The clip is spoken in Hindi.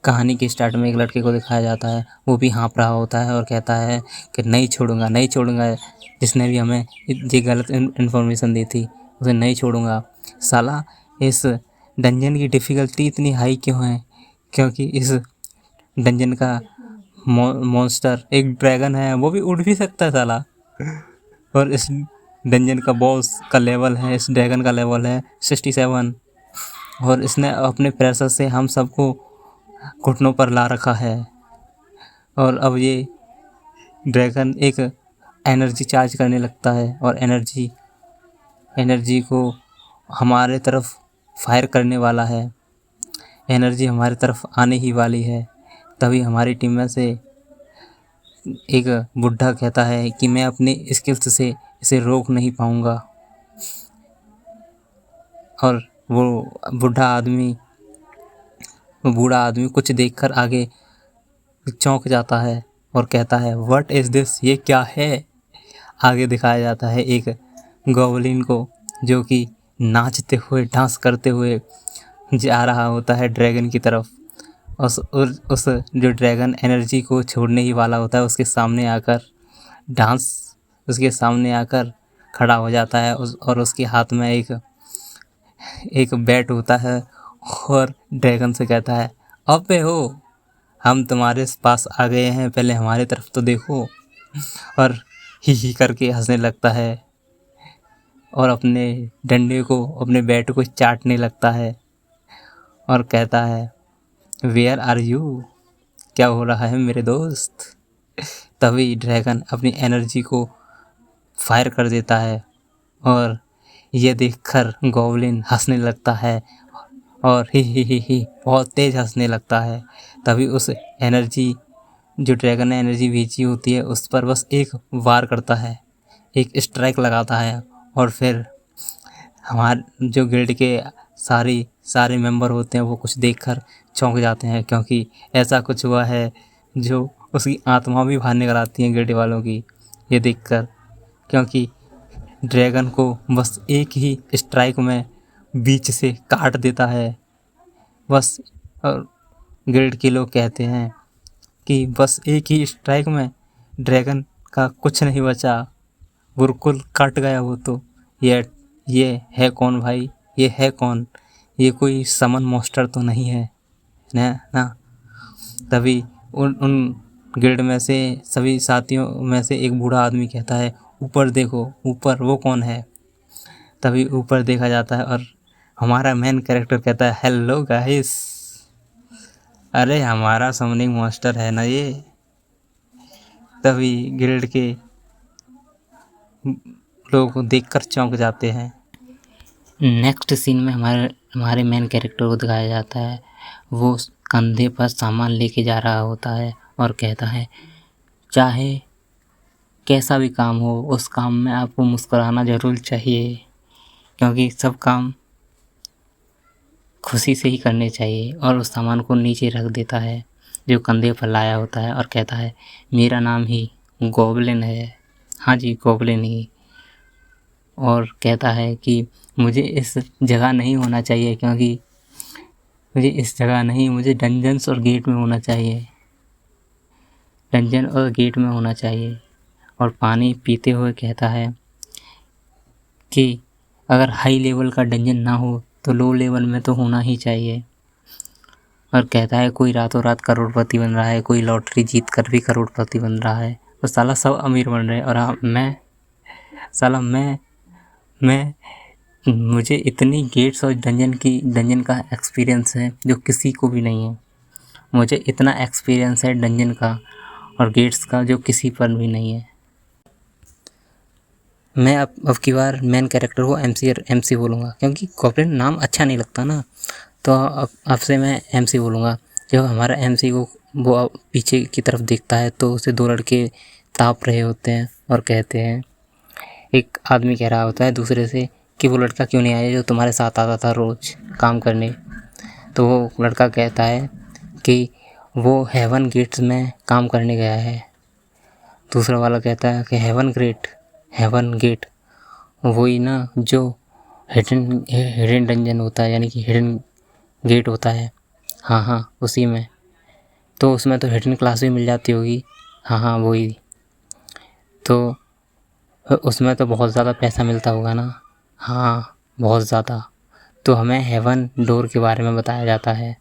कहानी के स्टार्ट में एक लड़के को दिखाया जाता है, वो भी हाँफ रहा होता है और कहता है कि नहीं छोड़ूंगा, नहीं छोड़ूंगा, जिसने भी हमें ये गलत इन्फॉर्मेशन दी थी उसे नहीं छोड़ूंगा। साला इस डंजन की डिफ़िकल्टी इतनी हाई क्यों है? क्योंकि इस डंजन का मॉन्स्टर एक ड्रैगन है, वो भी उड़ भी सकता है साला। और इस डंजन का बॉस का लेवल है, इस ड्रैगन का लेवल है 67, और इसने अपने प्रेशर से हम सबको घुटनों पर ला रखा है। और अब ये ड्रैगन एक एनर्जी चार्ज करने लगता है और एनर्जी को हमारे तरफ फायर करने वाला है। एनर्जी हमारी तरफ आने ही वाली है। तभी हमारी टीम में से एक बुढ़ा कहता है कि मैं अपने स्किल्स से इसे रोक नहीं पाऊंगा। और वो बूढ़ा आदमी कुछ देखकर आगे चौंक जाता है और कहता है व्हाट इज़ दिस, ये क्या है? आगे दिखाया जाता है एक गॉब्लिन को जो कि नाचते हुए डांस करते हुए जा रहा होता है ड्रैगन की तरफ। उस जो ड्रैगन एनर्जी को छोड़ने ही वाला होता है उसके सामने आकर खड़ा हो जाता है और उसके हाथ में एक बैट होता है और ड्रैगन से कहता है अबे हो, हम तुम्हारे पास आ गए हैं, पहले हमारी तरफ तो देखो। और ही करके हंसने लगता है और अपने डंडे को, अपने बैट को चाटने लगता है और कहता है वेयर आर यू, क्या हो रहा है मेरे दोस्त? तभी ड्रैगन अपनी एनर्जी को फायर कर देता है और ये देखकर गॉब्लिन हंसने लगता है और ही बहुत तेज हंसने लगता है। तभी उस एनर्जी, जो ड्रैगन ने एनर्जी भेजी होती है, उस पर बस एक वार करता है, एक स्ट्राइक लगाता है और फिर हमारे जो गिल्ड के सारे मेंबर होते हैं वो कुछ देखकर चौंक जाते हैं, क्योंकि ऐसा कुछ हुआ है जो उसकी आत्मा भी बाहर निकल आती है गिल्ड वालों की ये देखकर। क्योंकि ड्रैगन को बस एक ही स्ट्राइक में बीच से काट देता है बस। और गिल्ड के लोग कहते हैं कि बस एक ही स्ट्राइक में ड्रैगन का कुछ नहीं बचा, बिल्कुल कट गया वो तो। ये है कौन भाई? ये है कौन? ये कोई समन मॉन्स्टर तो नहीं है ना? तभी उन गिल्ड में से सभी साथियों में से एक बूढ़ा आदमी कहता है ऊपर देखो, ऊपर वो कौन है? तभी ऊपर देखा जाता है और हमारा मेन कैरेक्टर कहता है हेलो गाइस, अरे हमारा समनिंग मॉन्स्टर है ना ये। तभी गिल्ड के लोग देखकर चौंक जाते हैं। नेक्स्ट सीन में हमारे मेन कैरेक्टर को दिखाया जाता है, वो कंधे पर सामान लेके जा रहा होता है और कहता है चाहे कैसा भी काम हो उस काम में आपको मुस्कुराना ज़रूर चाहिए, क्योंकि सब काम खुशी से ही करने चाहिए। और उस सामान को नीचे रख देता है जो कंधे पर लाया होता है और कहता है मेरा नाम ही गॉब्लिन है, हाँ जी गॉब्लिन ही। और कहता है कि मुझे इस जगह नहीं होना चाहिए, क्योंकि मुझे इस जगह नहीं, मुझे डंजन्स और गेट में होना चाहिए, डंजन और गेट में होना चाहिए। और पानी पीते हुए कहता है कि अगर हाई लेवल का डंजन ना हो तो लो लेवल में तो होना ही चाहिए। और कहता है कोई रातों रात करोड़पति बन रहा है, कोई लॉटरी जीत कर भी करोड़पति बन रहा है, तो साला सब अमीर बन रहे हैं और मुझे इतनी गेट्स और डंजन का एक्सपीरियंस है जो किसी को भी नहीं है। मुझे इतना एक्सपीरियंस है डंजन का और गेट्स का जो किसी पर भी नहीं है। मैं अब की बार मेन कैरेक्टर को MC बोलूँगा, क्योंकि गॉब्लिन नाम अच्छा नहीं लगता ना, तो अब से मैं MC बोलूँगा। जब हमारा MC को वो पीछे की तरफ देखता है तो उसे दो लड़के ताप रहे होते हैं और कहते हैं, एक आदमी कह रहा होता है दूसरे से कि वो लड़का क्यों नहीं आया जो तुम्हारे साथ आता था रोज़ काम करने। तो वो लड़का कहता है कि वो हेवन गेट्स में काम करने गया है। दूसरा वाला कहता है कि हेवन गेट वही ना जो हिडन डंजन होता है, यानी कि हिडन गेट होता है। हाँ उसी में। तो उसमें तो हिडन क्लास भी मिल जाती होगी। हाँ हाँ वही। तो उसमें तो बहुत ज़्यादा पैसा मिलता होगा ना। हाँ बहुत ज़्यादा। तो हमें हेवन डोर के बारे में बताया जाता है।